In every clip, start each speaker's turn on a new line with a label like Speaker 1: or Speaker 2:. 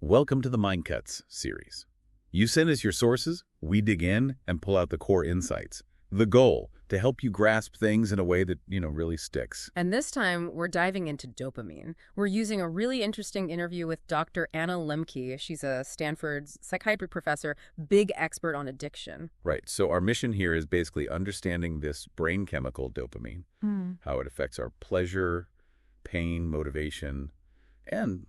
Speaker 1: Welcome to the Mind Cuts series. You send us your sources, we dig in and pull out the core insights. The goal, to help you grasp things in a way that, really sticks.
Speaker 2: And this time, we're diving into dopamine. We're using a really interesting interview with Dr. Anna Lembke. She's a Stanford psychiatry professor, big expert on addiction.
Speaker 1: Right. So our mission here is basically understanding this brain chemical dopamine, how it affects our pleasure, pain, motivation, and,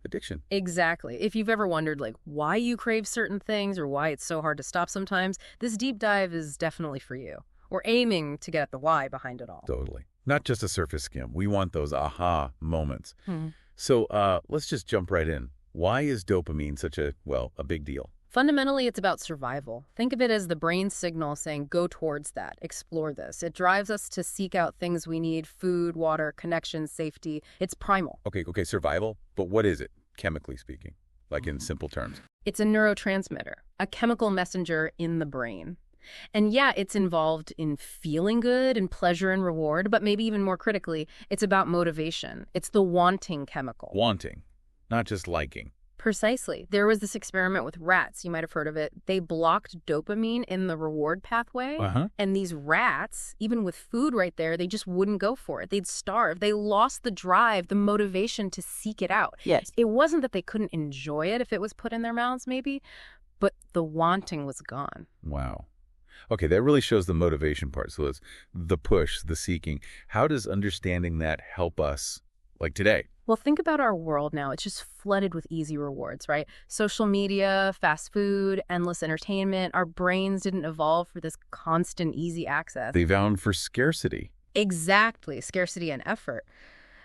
Speaker 1: addiction.
Speaker 2: Exactly. If you've ever wondered, why you crave certain things or why it's so hard to stop sometimes, this deep dive is definitely for you. We're aiming to get at the why behind it all.
Speaker 1: Totally. Not just a surface skim. We want those aha moments. So let's just jump right in. Why is dopamine such a big deal?
Speaker 2: Fundamentally, it's about survival. Think of it as the brain's signal saying, go towards that, explore this. It drives us to seek out things we need: food, water, connection, safety. It's primal.
Speaker 1: Okay, survival. But what is it, chemically speaking, like in simple terms?
Speaker 2: It's a neurotransmitter, a chemical messenger in the brain. And yeah, it's involved in feeling good and pleasure and reward, but maybe even more critically, it's about motivation. It's the wanting chemical.
Speaker 1: Wanting, not just liking.
Speaker 2: Precisely. There was this experiment with rats. You might have heard of it. They blocked dopamine in the reward pathway. And these rats, even with food right there, they just wouldn't go for it. They'd starve. They lost the drive, the motivation to seek it out.
Speaker 3: Yes.
Speaker 2: It wasn't that they couldn't enjoy it if it was put in their mouths, maybe, but the wanting was gone.
Speaker 1: Wow. Okay, that really shows the motivation part. So it's the push, the seeking. How does understanding that help us, like today?
Speaker 2: Well, think about our world now. It's just flooded with easy rewards, right? Social media, fast food, endless entertainment. Our brains didn't evolve for this constant, easy access.
Speaker 1: They bound for scarcity.
Speaker 2: Exactly, scarcity and effort.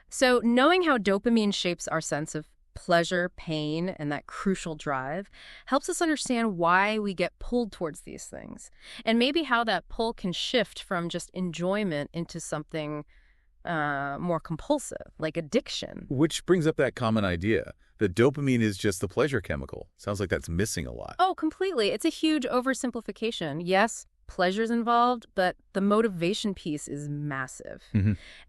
Speaker 2: So knowing how dopamine shapes our sense of pleasure, pain, and that crucial drive helps us understand why we get pulled towards these things. And maybe how that pull can shift from just enjoyment into something more compulsive, like addiction.
Speaker 1: Which brings up that common idea that dopamine is just the pleasure chemical. Sounds like that's missing a lot.
Speaker 2: Oh, completely. It's a huge oversimplification. Yes, pleasure's involved, but the motivation piece is massive.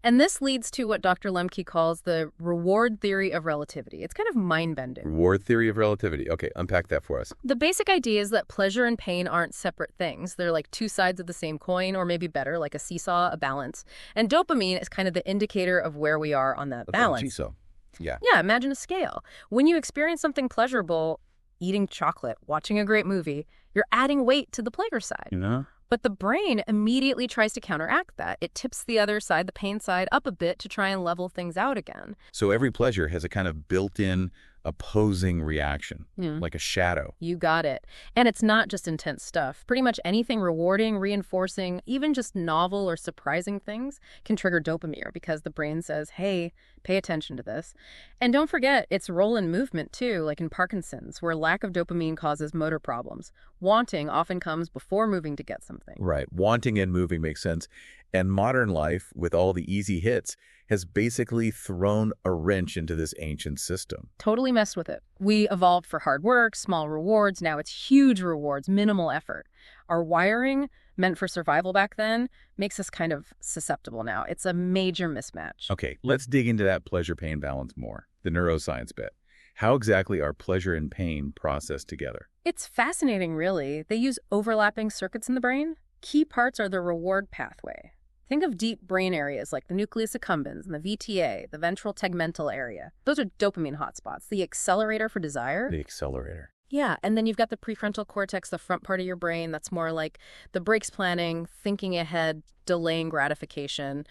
Speaker 2: And this leads to what Dr. Lembke calls the reward theory of relativity. It's kind of mind-bending.
Speaker 1: Reward theory of relativity. Okay, unpack that for us.
Speaker 2: The basic idea is that pleasure and pain aren't separate things. They're like two sides of the same coin, or maybe better, like a seesaw, a balance. And dopamine is kind of the indicator of where we are on that balance.
Speaker 1: Seesaw. Yeah.
Speaker 2: Yeah, imagine a scale. When you experience something pleasurable, eating chocolate, watching a great movie, you're adding weight to the pleasure side. But the brain immediately tries to counteract that. It tips the other side, the pain side, up a bit to try and level things out again.
Speaker 1: So every pleasure has a kind of built-in opposing reaction, like a shadow.
Speaker 2: You got it. And it's not just intense stuff. Pretty much anything rewarding, reinforcing, even just novel or surprising things can trigger dopamine because the brain says, hey, pay attention to this. And don't forget its role in movement too, like in Parkinson's, where lack of dopamine causes motor problems. Wanting often comes before moving to get something.
Speaker 1: Right. Wanting and moving makes sense. And modern life, with all the easy hits, has basically thrown a wrench into this ancient system.
Speaker 2: Totally messed with it. We evolved for hard work, small rewards. Now it's huge rewards, minimal effort. Our wiring, meant for survival back then, makes us kind of susceptible now. It's a major mismatch.
Speaker 1: Okay, let's dig into that pleasure-pain balance more, the neuroscience bit. How exactly are pleasure and pain processed together?
Speaker 2: It's fascinating, really. They use overlapping circuits in the brain. Key parts are the reward pathway. Think of deep brain areas like the nucleus accumbens and the VTA, the ventral tegmental area. Those are dopamine hotspots, the accelerator for desire.
Speaker 1: The accelerator.
Speaker 2: Yeah, and then you've got the prefrontal cortex, the front part of your brain, that's more like the brakes planning, thinking ahead, delaying gratification.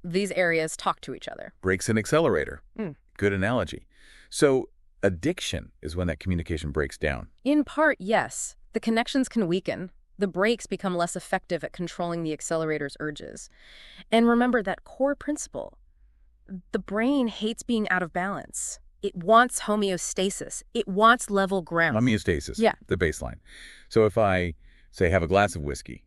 Speaker 2: These areas talk to each other.
Speaker 1: Brakes and accelerator. Good analogy. So addiction is when that communication breaks down.
Speaker 2: In part, yes. The connections can weaken. The brakes become less effective at controlling the accelerator's urges. And remember that core principle. The brain hates being out of balance. It wants homeostasis. It wants level ground.
Speaker 1: Homeostasis.
Speaker 2: Yeah.
Speaker 1: The baseline. So if I, say, have a glass of whiskey,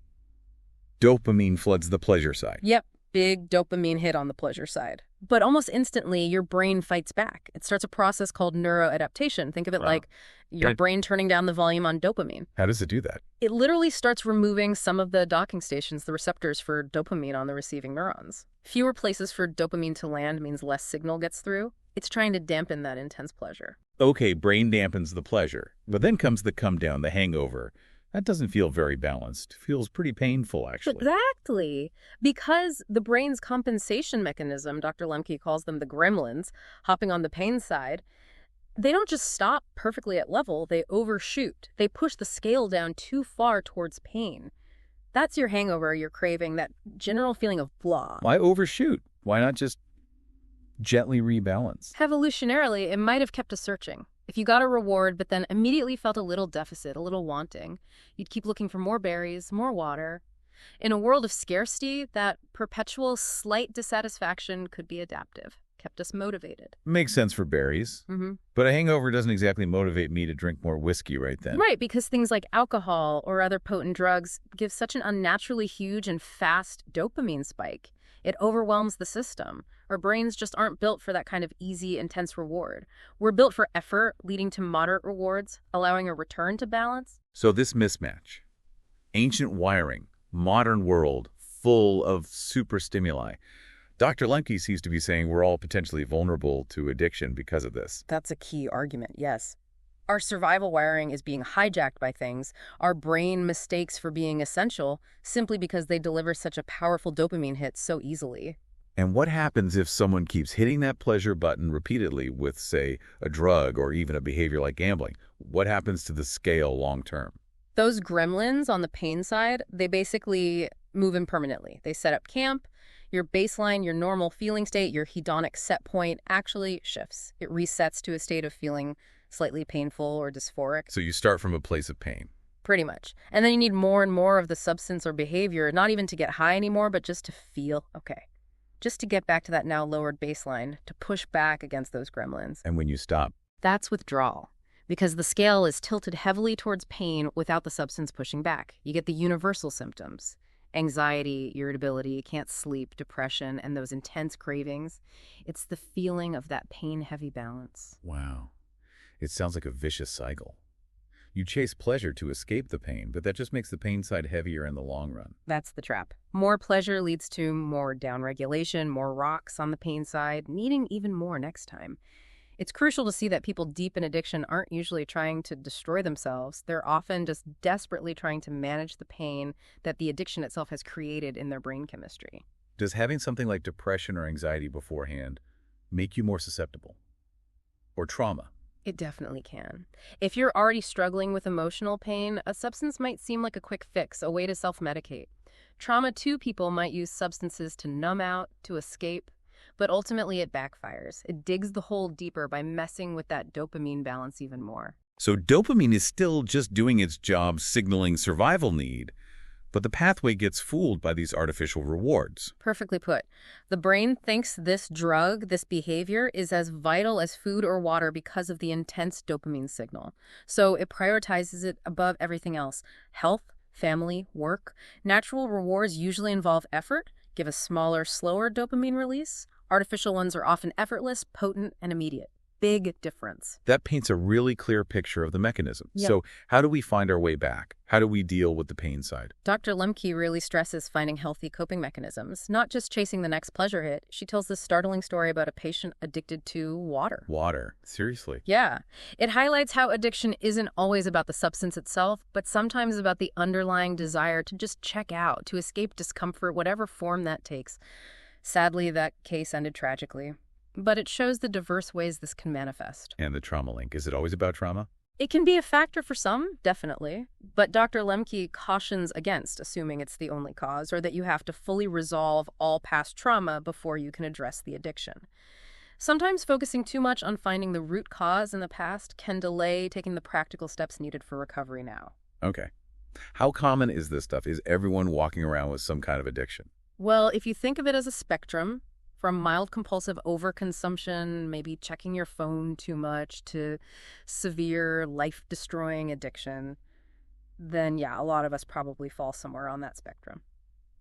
Speaker 1: dopamine floods the pleasure side.
Speaker 2: Yep. Big dopamine hit on the pleasure side. But almost instantly, your brain fights back. It starts a process called neuroadaptation. Think of it like your brain turning down the volume on dopamine.
Speaker 1: How does it do that?
Speaker 2: It literally starts removing some of the docking stations, the receptors for dopamine on the receiving neurons. Fewer places for dopamine to land means less signal gets through. It's trying to dampen that intense pleasure.
Speaker 1: Okay, brain dampens the pleasure, but then comes the come down, the hangover. That doesn't feel very balanced. Feels pretty painful, actually.
Speaker 2: Exactly. Because the brain's compensation mechanism, Dr. Lemke calls them the gremlins, hopping on the pain side, they don't just stop perfectly at level, they overshoot. They push the scale down too far towards pain. That's your hangover, your craving, that general feeling of blah.
Speaker 1: Why overshoot? Why not just gently rebalance?
Speaker 2: Evolutionarily, it might have kept us searching. If you got a reward but then immediately felt a little deficit, a little wanting, you'd keep looking for more berries, more water. In a world of scarcity, that perpetual slight dissatisfaction could be adaptive, kept us motivated.
Speaker 1: Makes sense for berries. But a hangover doesn't exactly motivate me to drink more whiskey right then.
Speaker 2: Right, because things like alcohol or other potent drugs give such an unnaturally huge and fast dopamine spike. It overwhelms the system. Our brains just aren't built for that kind of easy, intense reward. We're built for effort, leading to moderate rewards, allowing a return to balance.
Speaker 1: So this mismatch, ancient wiring, modern world, full of super stimuli. Dr. Lemke seems to be saying we're all potentially vulnerable to addiction because of this.
Speaker 2: That's a key argument, yes. Our survival wiring is being hijacked by things our brain mistakes for being essential simply because they deliver such a powerful dopamine hit so easily.
Speaker 1: And what happens if someone keeps hitting that pleasure button repeatedly with, say, a drug or even a behavior like gambling? What happens to the scale long term?
Speaker 2: Those gremlins on the pain side, they basically move impermanently. They set up camp. Your baseline, your normal feeling state, your hedonic set point actually shifts. It resets to a state of feeling slightly painful or dysphoric.
Speaker 1: So you start from a place of pain.
Speaker 2: Pretty much. And then you need more and more of the substance or behavior, not even to get high anymore, but just to feel okay. Just to get back to that now lowered baseline, to push back against those gremlins.
Speaker 1: And when you stop?
Speaker 2: That's withdrawal. Because the scale is tilted heavily towards pain without the substance pushing back. You get the universal symptoms. Anxiety, irritability, can't sleep, depression, and those intense cravings. It's the feeling of that pain-heavy balance.
Speaker 1: Wow. It sounds like a vicious cycle. You chase pleasure to escape the pain, but that just makes the pain side heavier in the long run.
Speaker 2: That's the trap. More pleasure leads to more downregulation, more rocks on the pain side, needing even more next time. It's crucial to see that people deep in addiction aren't usually trying to destroy themselves. They're often just desperately trying to manage the pain that the addiction itself has created in their brain chemistry.
Speaker 1: Does having something like depression or anxiety beforehand make you more susceptible? Or trauma?
Speaker 2: It definitely can. If you're already struggling with emotional pain, a substance might seem like a quick fix, a way to self-medicate. Trauma, too, people might use substances to numb out, to escape. But ultimately it backfires. It digs the hole deeper by messing with that dopamine balance even more.
Speaker 1: So dopamine is still just doing its job signaling survival need, but the pathway gets fooled by these artificial rewards.
Speaker 2: Perfectly put. The brain thinks this drug, this behavior, is as vital as food or water because of the intense dopamine signal. So it prioritizes it above everything else. Health, family, work. Natural rewards usually involve effort, give a smaller, slower dopamine release. Artificial ones are often effortless, potent, and immediate. Big difference.
Speaker 1: That paints a really clear picture of the mechanism.
Speaker 2: Yep.
Speaker 1: So how do we find our way back? How do we deal with the pain side?
Speaker 2: Dr. Lemke really stresses finding healthy coping mechanisms, not just chasing the next pleasure hit. She tells this startling story about a patient addicted to water.
Speaker 1: Water? Seriously?
Speaker 2: Yeah. It highlights how addiction isn't always about the substance itself, but sometimes about the underlying desire to just check out, to escape discomfort, whatever form that takes. Sadly, that case ended tragically. But it shows the diverse ways this can manifest.
Speaker 1: And the trauma link. Is it always about trauma?
Speaker 2: It can be a factor for some, definitely. But Dr. Lemke cautions against assuming it's the only cause or that you have to fully resolve all past trauma before you can address the addiction. Sometimes focusing too much on finding the root cause in the past can delay taking the practical steps needed for recovery now.
Speaker 1: Okay. How common is this stuff? Is everyone walking around with some kind of addiction?
Speaker 2: Well, if you think of it as a spectrum, from mild compulsive overconsumption, maybe checking your phone too much, to severe life-destroying addiction, then yeah, a lot of us probably fall somewhere on that spectrum.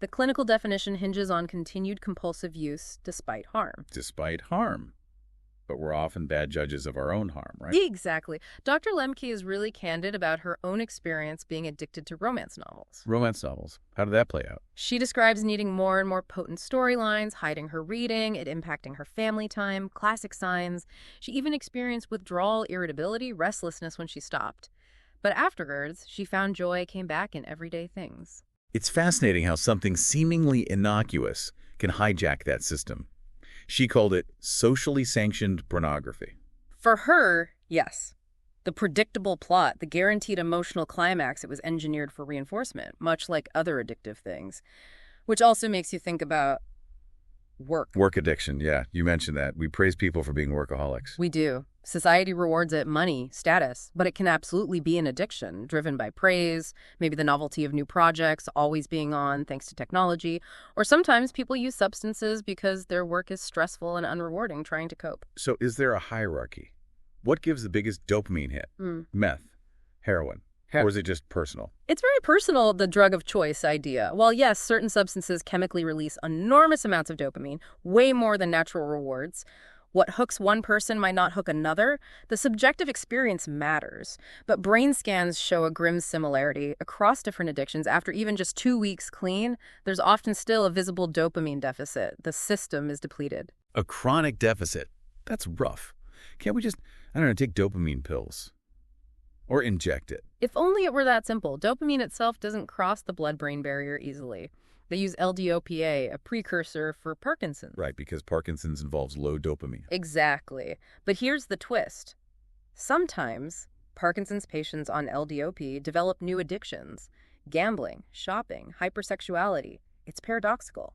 Speaker 2: The clinical definition hinges on continued compulsive use despite harm.
Speaker 1: Despite harm. but we're often bad judges of our own harm, right?
Speaker 2: Exactly. Dr. Lemke is really candid about her own experience being addicted to romance novels.
Speaker 1: Romance novels. How did that play out?
Speaker 2: She describes needing more and more potent storylines, hiding her reading, it impacting her family time, classic signs. She even experienced withdrawal, irritability, restlessness when she stopped. But afterwards, she found joy came back in everyday things.
Speaker 1: It's fascinating how something seemingly innocuous can hijack that system. She called it socially sanctioned pornography.
Speaker 2: For her, yes. The predictable plot, the guaranteed emotional climax, it was engineered for reinforcement, much like other addictive things. Which also makes you think about work.
Speaker 1: Work addiction, yeah. You mentioned that. We praise people for being workaholics.
Speaker 2: We do. Society rewards it money, status, but it can absolutely be an addiction, driven by praise, maybe the novelty of new projects, always being on thanks to technology, or sometimes people use substances because their work is stressful and unrewarding trying to cope.
Speaker 1: So is there a hierarchy? What gives the biggest dopamine hit? Meth, heroin, or is it just personal?
Speaker 2: It's very personal, the drug of choice idea. While yes, certain substances chemically release enormous amounts of dopamine, way more than natural rewards, what hooks one person might not hook another. The subjective experience matters. But brain scans show a grim similarity. Across different addictions, after even just 2 weeks clean, there's often still a visible dopamine deficit. The system is depleted.
Speaker 1: A chronic deficit. That's rough. Can't we just, take dopamine pills? Or inject it?
Speaker 2: If only it were that simple. Dopamine itself doesn't cross the blood-brain barrier easily. They use LDOPA, a precursor for Parkinson's.
Speaker 1: Right, because Parkinson's involves low dopamine.
Speaker 2: Exactly. But here's the twist. Sometimes Parkinson's patients on LDOP develop new addictions. Gambling, shopping, hypersexuality. It's paradoxical.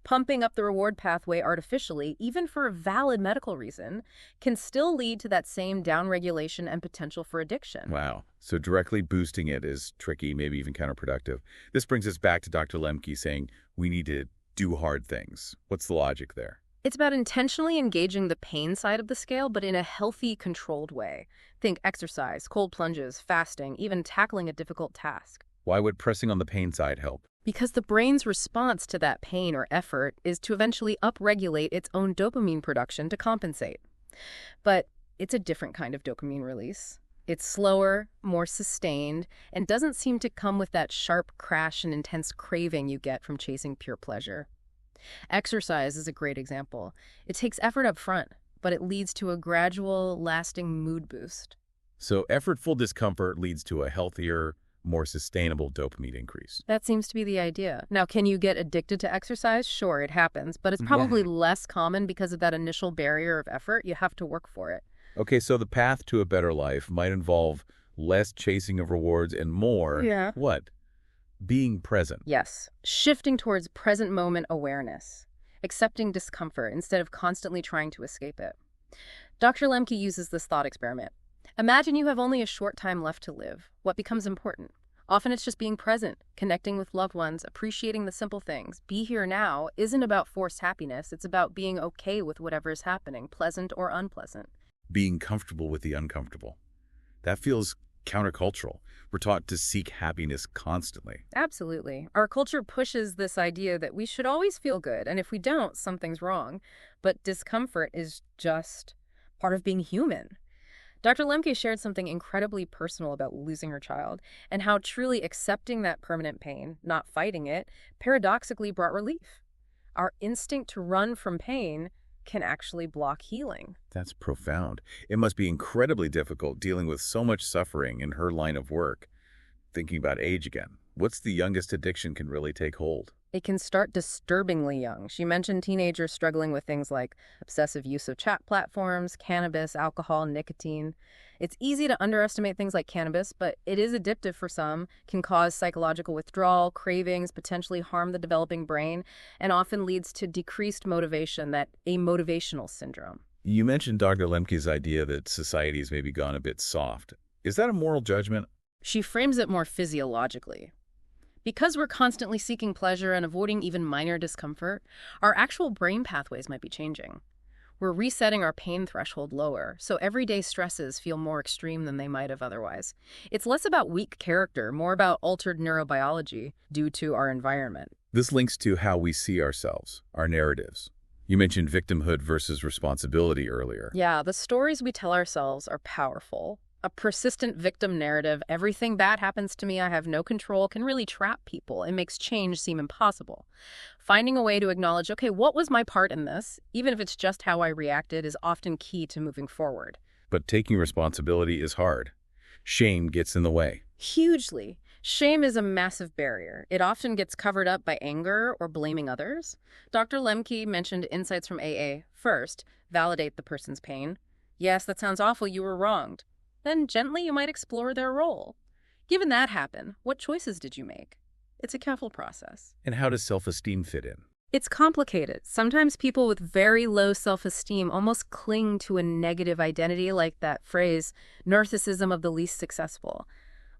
Speaker 2: Pumping up the reward pathway artificially, even for a valid medical reason, can still lead to that same downregulation and potential for addiction.
Speaker 1: Wow. So directly boosting it is tricky, maybe even counterproductive. This brings us back to Dr. Lemke saying we need to do hard things. What's the logic there?
Speaker 2: It's about intentionally engaging the pain side of the scale, but in a healthy, controlled way. Think exercise, cold plunges, fasting, even tackling a difficult task.
Speaker 1: Why would pressing on the pain side help?
Speaker 2: Because the brain's response to that pain or effort is to eventually upregulate its own dopamine production to compensate. But it's a different kind of dopamine release. It's slower, more sustained, and doesn't seem to come with that sharp crash and intense craving you get from chasing pure pleasure. Exercise is a great example. It takes effort up front, but it leads to a gradual, lasting mood boost.
Speaker 1: So effortful discomfort leads to a healthier, more sustainable dopamine increase.
Speaker 2: That seems to be the idea. Now, can you get addicted to exercise? Sure, it happens, but it's probably less common because of that initial barrier of effort. You have to work for it.
Speaker 1: Okay, so the path to a better life might involve less chasing of rewards and more, what? Being present.
Speaker 2: Yes. Shifting towards present moment awareness. Accepting discomfort instead of constantly trying to escape it. Dr. Lemke uses this thought experiment. Imagine you have only a short time left to live. What becomes important? Often it's just being present, connecting with loved ones, appreciating the simple things. Be here now isn't about forced happiness. It's about being okay with whatever is happening, pleasant or unpleasant.
Speaker 1: Being comfortable with the uncomfortable. That feels countercultural. We're taught to seek happiness constantly.
Speaker 2: Absolutely. Our culture pushes this idea that we should always feel good, and if we don't, something's wrong. But discomfort is just part of being human. Dr. Lemke shared something incredibly personal about losing her child and how truly accepting that permanent pain, not fighting it, paradoxically brought relief. Our instinct to run from pain can actually block healing.
Speaker 1: That's profound. It must be incredibly difficult dealing with so much suffering in her line of work. Thinking about age again, what's the youngest addiction can really take hold?
Speaker 2: It can start disturbingly young. She mentioned teenagers struggling with things like obsessive use of chat platforms, cannabis, alcohol, nicotine. It's easy to underestimate things like cannabis, but it is addictive for some, can cause psychological withdrawal, cravings, potentially harm the developing brain, and often leads to decreased motivation, that amotivational syndrome.
Speaker 1: You mentioned Dr. Lemke's idea that society's maybe gone a bit soft. Is that a moral judgment?
Speaker 2: She frames it more physiologically. Because we're constantly seeking pleasure and avoiding even minor discomfort, our actual brain pathways might be changing. We're resetting our pain threshold lower, so everyday stresses feel more extreme than they might have otherwise. It's less about weak character, more about altered neurobiology due to our environment.
Speaker 1: This links to how we see ourselves, our narratives. You mentioned victimhood versus responsibility earlier.
Speaker 2: Yeah, the stories we tell ourselves are powerful. A persistent victim narrative, everything bad happens to me, I have no control, can really trap people. It makes change seem impossible. Finding a way to acknowledge, okay, what was my part in this, even if it's just how I reacted, is often key to moving forward.
Speaker 1: But taking responsibility is hard. Shame gets in the way.
Speaker 2: Hugely. Shame is a massive barrier. It often gets covered up by anger or blaming others. Dr. Lemke mentioned insights from AA. First, validate the person's pain. Yes, that sounds awful, you were wronged. Then gently you might explore their role. Given that happened, what choices did you make? It's a careful process.
Speaker 1: And how does self-esteem fit in?
Speaker 2: It's complicated. Sometimes people with very low self-esteem almost cling to a negative identity, like that phrase, narcissism of the least successful.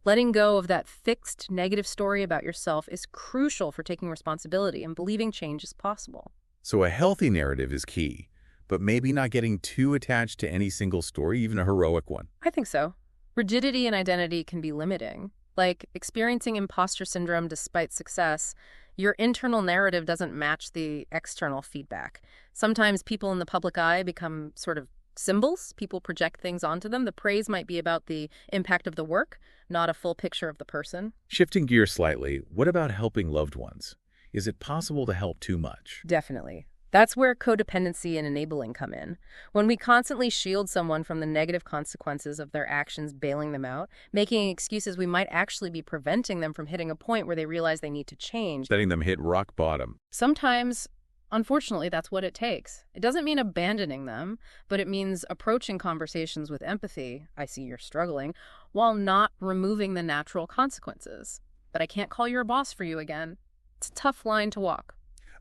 Speaker 2: Letting go of that fixed negative story about yourself is crucial for taking responsibility and believing change is possible.
Speaker 1: So a healthy narrative is key, but maybe not getting too attached to any single story, even a heroic one.
Speaker 2: I think so. Rigidity in identity can be limiting. Like experiencing imposter syndrome despite success, your internal narrative doesn't match the external feedback. Sometimes people in the public eye become sort of symbols. People project things onto them. The praise might be about the impact of the work, not a full picture of the person.
Speaker 1: Shifting gears slightly, what about helping loved ones? Is it possible to help too much?
Speaker 2: Definitely. That's where codependency and enabling come in. When we constantly shield someone from the negative consequences of their actions, bailing them out, making excuses, we might actually be preventing them from hitting a point where they realize they need to change.
Speaker 1: Letting them hit rock bottom.
Speaker 2: Sometimes, unfortunately, that's what it takes. It doesn't mean abandoning them, but it means approaching conversations with empathy, I see you're struggling, while not removing the natural consequences. But I can't call your boss for you again. It's a tough line to walk.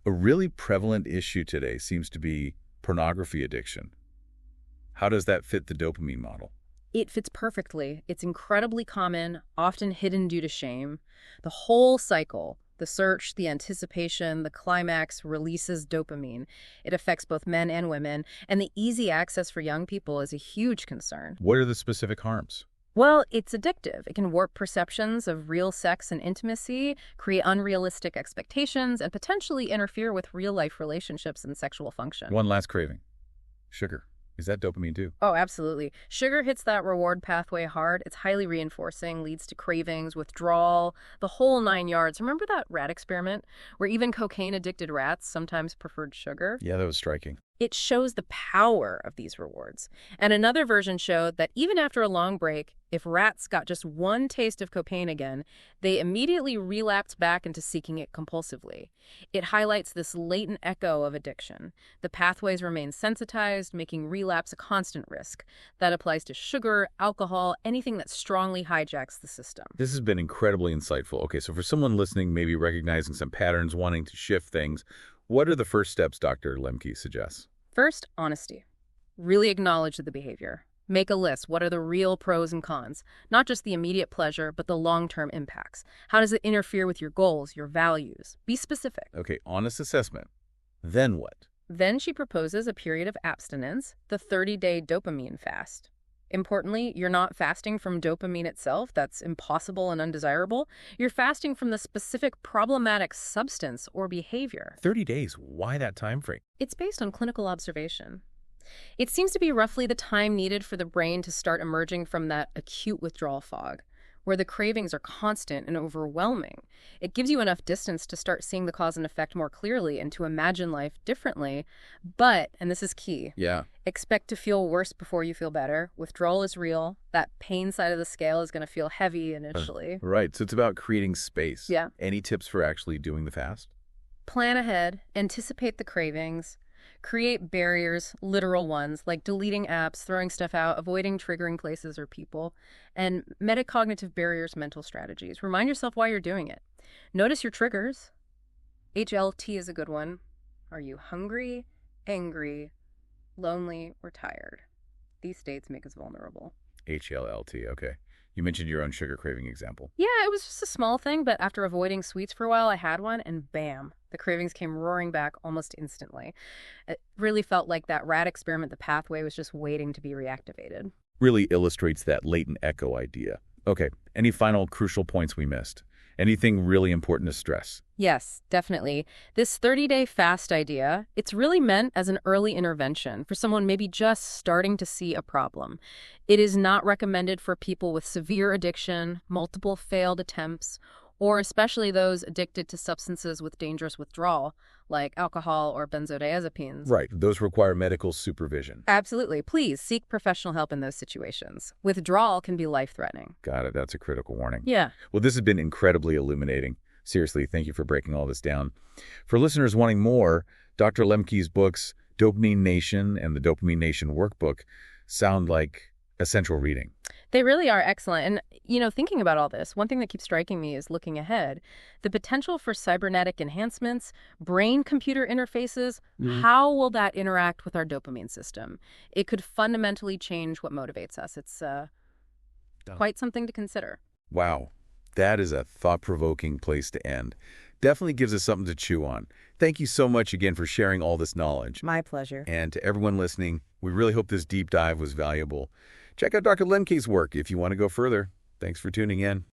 Speaker 1: A really prevalent issue today seems to be pornography addiction. How does that fit the dopamine model?
Speaker 2: It fits perfectly. It's incredibly common, often hidden due to shame. The whole cycle, the search, the anticipation, the climax, releases dopamine. It affects both men and women, and the easy access for young people is a huge concern.
Speaker 1: What are the specific harms?
Speaker 2: Well, it's addictive. It can warp perceptions of real sex and intimacy, create unrealistic expectations, and potentially interfere with real-life relationships and sexual function.
Speaker 1: One last craving. Sugar. Is that dopamine too?
Speaker 2: Oh, absolutely. Sugar hits that reward pathway hard. It's highly reinforcing, leads to cravings, withdrawal, the whole 9 yards. Remember that rat experiment where even cocaine-addicted rats sometimes preferred sugar?
Speaker 1: Yeah, that was striking.
Speaker 2: It shows the power of these rewards. And another version showed that even after a long break, if rats got just one taste of cocaine again, they immediately relapsed back into seeking it compulsively. It highlights this latent echo of addiction. The pathways remain sensitized, making relapse a constant risk. That applies to sugar, alcohol, anything that strongly hijacks the system.
Speaker 1: This has been incredibly insightful. Okay, so for someone listening, maybe recognizing some patterns, wanting to shift things, what are the first steps Dr. Lemke suggests?
Speaker 2: First, honesty. Really acknowledge the behavior. Make a list. What are the real pros and cons? Not just the immediate pleasure, but the long-term impacts. How does it interfere with your goals, your values? Be specific.
Speaker 1: Okay, honest assessment. Then what?
Speaker 2: Then she proposes a period of abstinence, the 30-day dopamine fast. Importantly, you're not fasting from dopamine itself. That's impossible and undesirable. You're fasting from the specific problematic substance or behavior.
Speaker 1: 30 days. Why that time frame?
Speaker 2: It's based on clinical observation. It seems to be roughly the time needed for the brain to start emerging from that acute withdrawal fog, where the cravings are constant and overwhelming. It gives you enough distance to start seeing the cause and effect more clearly and to imagine life differently. But, and this is key, expect to feel worse before you feel better. Withdrawal is real. That pain side of the scale is going to feel heavy initially.
Speaker 1: Right, so it's about creating space.
Speaker 2: Yeah.
Speaker 1: Any tips for actually doing the fast?
Speaker 2: Plan ahead, anticipate the cravings, create barriers, literal ones, like deleting apps, throwing stuff out, avoiding triggering places or people, and metacognitive barriers, mental strategies. Remind yourself why you're doing it. Notice your triggers. HLT is a good one. Are you hungry, angry, lonely, or tired? These states make us vulnerable.
Speaker 1: HLLT, okay. You mentioned your own sugar craving example.
Speaker 2: Yeah, it was just a small thing, but after avoiding sweets for a while, I had one, and bam, the cravings came roaring back almost instantly. It really felt like that rat experiment, the pathway was just waiting to be reactivated.
Speaker 1: Really illustrates that latent echo idea. Okay, any final crucial points we missed? Anything really important to stress?
Speaker 2: Yes, definitely. This 30-day fast idea, it's really meant as an early intervention for someone maybe just starting to see a problem. It is not recommended for people with severe addiction, multiple failed attempts, or especially those addicted to substances with dangerous withdrawal, like alcohol or benzodiazepines.
Speaker 1: Right. Those require medical supervision.
Speaker 2: Absolutely. Please seek professional help in those situations. Withdrawal can be life-threatening.
Speaker 1: Got it. That's a critical warning.
Speaker 2: Yeah.
Speaker 1: Well, this has been incredibly illuminating. Seriously, thank you for breaking all this down. For listeners wanting more, Dr. Lemke's books, Dopamine Nation and the Dopamine Nation Workbook, sound like essential reading.
Speaker 2: They really are excellent. And, thinking about all this, one thing that keeps striking me is looking ahead. The potential for cybernetic enhancements, brain-computer interfaces, how will that interact with our dopamine system? It could fundamentally change what motivates us. It's quite something to consider.
Speaker 1: Wow. That is a thought-provoking place to end. Definitely gives us something to chew on. Thank you so much again for sharing all this knowledge.
Speaker 2: My pleasure.
Speaker 1: And to everyone listening, we really hope this deep dive was valuable. Check out Dr. Lemke's work if you want to go further. Thanks for tuning in.